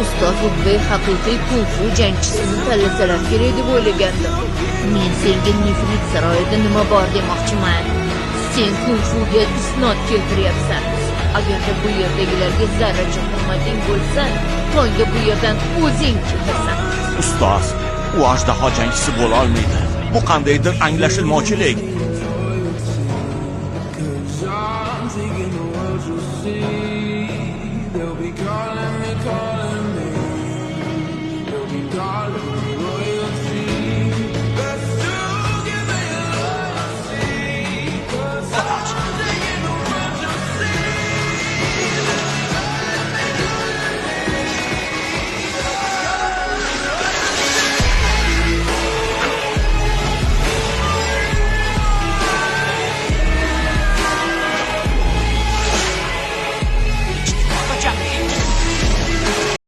Ustoz Ubey haqiqiy kung-fu jangchisini tanlasalar kerak deb o'ylagandim. Men senga nefrit saroyida nima bor demoqchiman. Sen kung-fuga isnod keltiryapsan. Agarda bu yerdagilarga zarracha hurmating bo'lsa, tongga bu yerdan o'zing ketasan. Ustoz, u ajdaho jangchisi bo'la olmaydi. Bu qandaydir anglashilmovchilik.